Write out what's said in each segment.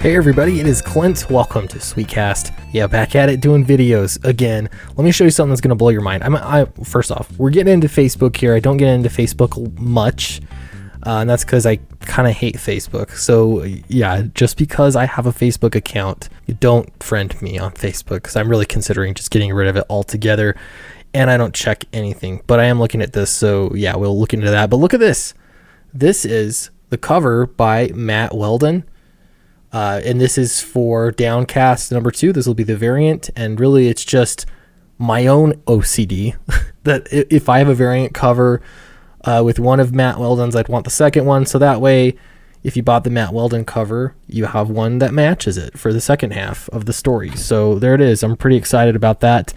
Hey everybody, it is Clint. Welcome to Sweetcast. Yeah, back at it doing videos again. Let me show you something that's gonna blow your mind. First off, we're getting into Facebook here. I don't get into Facebook much, and that's because I kind of hate Facebook. So yeah, just because I have a Facebook account, you don't friend me on Facebook because I'm really considering just getting rid of it altogether. And I don't check anything, but I am looking at this. So yeah, we'll look into that. But look at this. This is the cover by Matt Weldon. And this is for Downcast number 2. This will be the variant. And really, it's just my own OCD that if I have a variant cover with one of Matt Weldon's, I'd want the second one. So that way, if you bought the Matt Weldon cover, you have one that matches it for the second half of the story. So there it is. I'm pretty excited about that.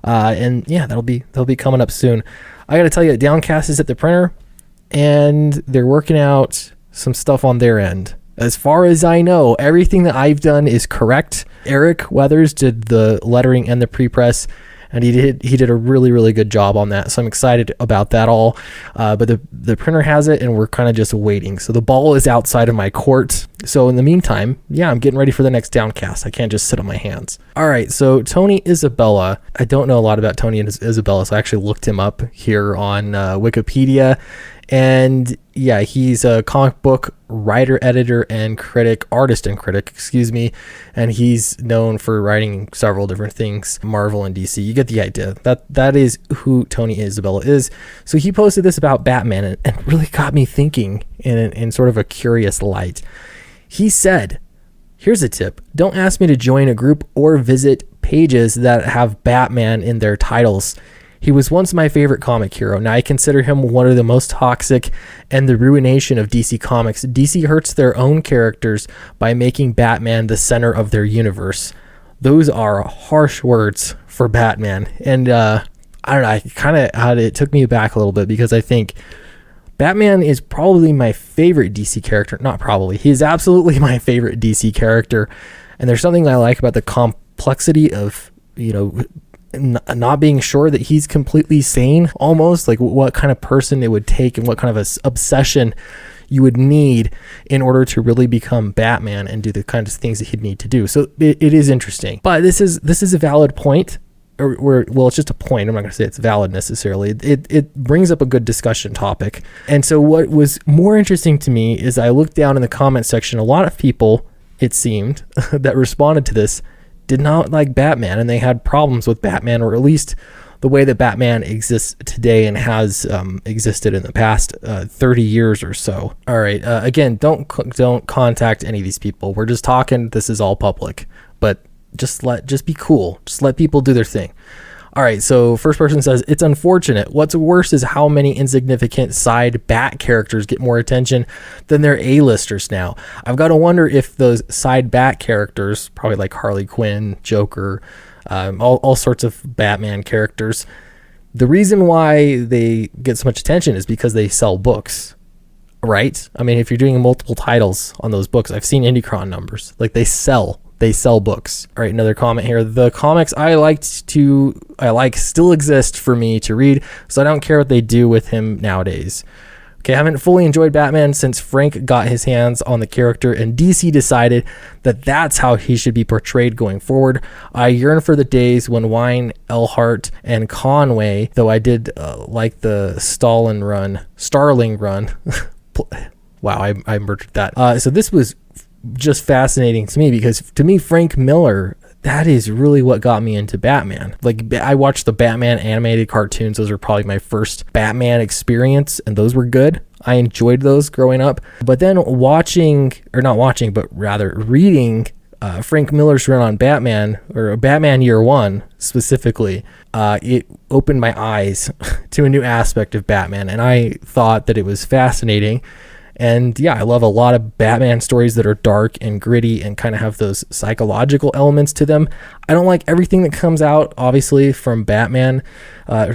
And yeah, that'll be coming up soon. I got to tell you, Downcast is at the printer, and they're working out some stuff on their end. As far as I know, everything that I've done is correct. Eric Weathers did the lettering and the pre-press, and he did a really, really good job on that. So I'm excited about that all. But the printer has it, and we're kind of just waiting. So the ball is outside of my court. So in the meantime, yeah, I'm getting ready for the next Downcast. I can't just sit on my hands. All right, so Tony Isabella. I don't know a lot about Tony and Isabella, so I actually looked him up here on Wikipedia. And yeah, he's a comic book writer, editor, and artist and critic, and he's known for writing several different things, Marvel and DC. You get the idea. That is who Tony Isabella is. So he posted this about Batman and really got me thinking in sort of a curious light. He said, here's a tip. Don't ask me to join a group or visit pages that have Batman in their titles. He was once my favorite comic hero. Now I consider him one of the most toxic and the ruination of DC Comics. DC hurts their own characters by making Batman the center of their universe. Those are harsh words for Batman. And I don't know, it took me back a little bit because I think Batman is probably my favorite DC character. Not probably. He is absolutely my favorite DC character. And there's something I like about the complexity of, not being sure that he's completely sane, almost like what kind of person it would take and what kind of a obsession you would need in order to really become Batman and do the kinds of things that he'd need to do. So it is interesting, but this is a valid point, it's just a point. I'm not going to say it's valid necessarily. It brings up a good discussion topic. And so what was more interesting to me is I looked down in the comment section. A lot of people, it seemed, that responded to this did not like Batman, and they had problems with Batman, or at least the way that Batman exists today and has existed in the past 30 years or so. All right, again, don't contact any of these people. We're just talking. This is all public, but just be cool. Just let people do their thing. All right, so first person says, it's unfortunate. What's worse is how many insignificant side Bat characters get more attention than their A-listers now. I've got to wonder if those side Bat characters, probably like Harley Quinn, Joker, all sorts of Batman characters, the reason why they get so much attention is because they sell books, right? I mean, if you're doing multiple titles on those books, I've seen Indicron numbers, like they sell books. All right, another comment here. The comics I like still exist for me to read, so I don't care what they do with him nowadays. Okay, I haven't fully enjoyed Batman since Frank got his hands on the character and DC decided that that's how he should be portrayed going forward. I yearn for the days when Wine, Elhart, and Conway, though I did like the Starling run. Wow, I murdered that. So this was just fascinating to me because to me, Frank Miller, that is really what got me into Batman. Like, I watched the Batman animated cartoons. Those were probably my first Batman experience, and those were good. I enjoyed those growing up. But then reading Frank Miller's run on Batman, or Batman Year One specifically, it opened my eyes to a new aspect of Batman, and I thought that it was fascinating. And yeah, I love a lot of Batman stories that are dark and gritty and kind of have those psychological elements to them. I don't like everything that comes out, obviously, from Batman,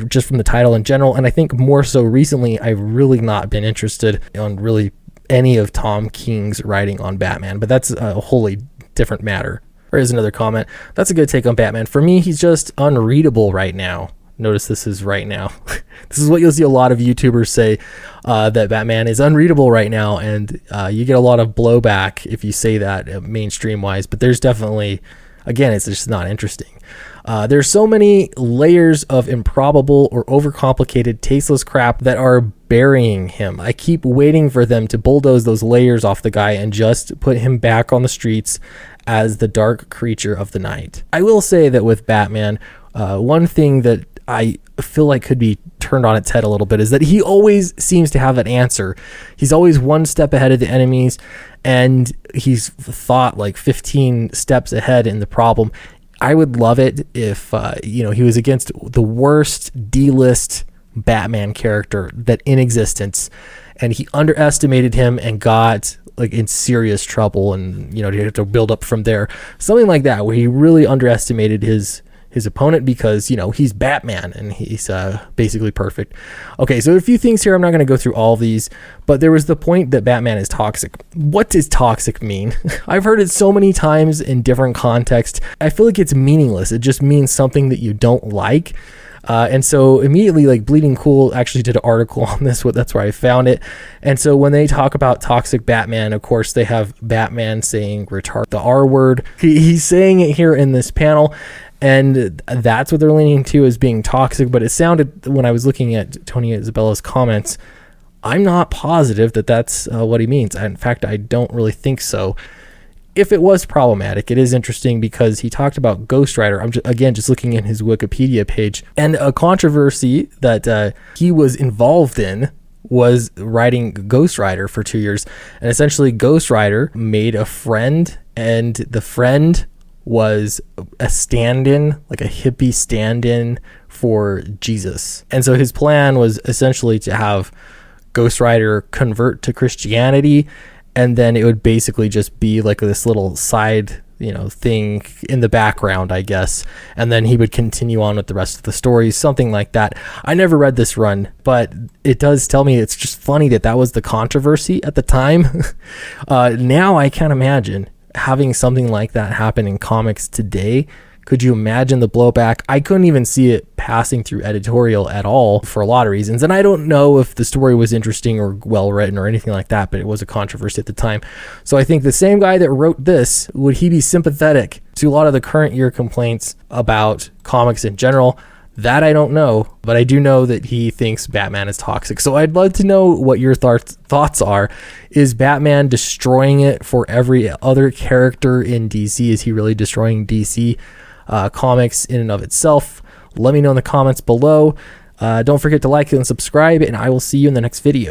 just from the title in general. And I think more so recently, I've really not been interested in really any of Tom King's writing on Batman. But that's a wholly different matter. Here's another comment. That's a good take on Batman. For me, he's just unreadable right now. Notice this is right now. This is what you'll see a lot of YouTubers say, that Batman is unreadable right now, and you get a lot of blowback if you say that mainstream wise, but there's definitely, again, it's just not interesting. There's so many layers of improbable or overcomplicated, tasteless crap that are burying him. I keep waiting for them to bulldoze those layers off the guy and just put him back on the streets as the dark creature of the night. I will say that with Batman, one thing that I feel like could be turned on its head a little bit is that he always seems to have an answer. He's always one step ahead of the enemies, and he's thought like 15 steps ahead in the problem. I would love it if he was against the worst D-list Batman character that in existence, and he underestimated him and got like in serious trouble, and you have to build up from there. Something like that, where he really underestimated his opponent because he's Batman and he's basically perfect. Okay, so a few things here. I'm not going to go through all of these, but there was the point that Batman is toxic. What does toxic mean? I've heard it so many times in different contexts. I feel like it's meaningless. It just means something that you don't like. And so immediately, like, Bleeding Cool actually did an article on this. That's where I found it. And so when they talk about toxic Batman, of course, they have Batman saying retard, the R word. He's saying it here in this panel. And that's what they're leaning to as being toxic. But it sounded, when I was looking at Tony Isabella's comments, I'm not positive that that's what he means. In fact, I don't really think so. If it was problematic, it is interesting because he talked about Ghost Rider. I'm just looking at his Wikipedia page. And a controversy that he was involved in was writing Ghost Rider for 2 years. And essentially, Ghost Rider made a friend, and the friend was a stand-in, like a hippie stand-in for Jesus. And so his plan was essentially to have Ghost Rider convert to Christianity, and then it would basically just be like this little side thing in the background, I guess, and then he would continue on with the rest of the stories, something like that. I never read this run, but it does tell me, it's just funny that was the controversy at the time. Now I can't imagine having something like that happen in comics today. Could you imagine the blowback? I couldn't even see it passing through editorial at all for a lot of reasons. And I don't know if the story was interesting or well written or anything like that, but it was a controversy at the time. So I think the same guy that wrote this, would he be sympathetic to a lot of the current year complaints about comics in general? That I don't know, but I do know that he thinks Batman is toxic. So I'd love to know what your thoughts are. Is Batman destroying it for every other character in DC? Is he really destroying DC comics in and of itself? Let me know in the comments below. Don't forget to like and subscribe, and I will see you in the next video.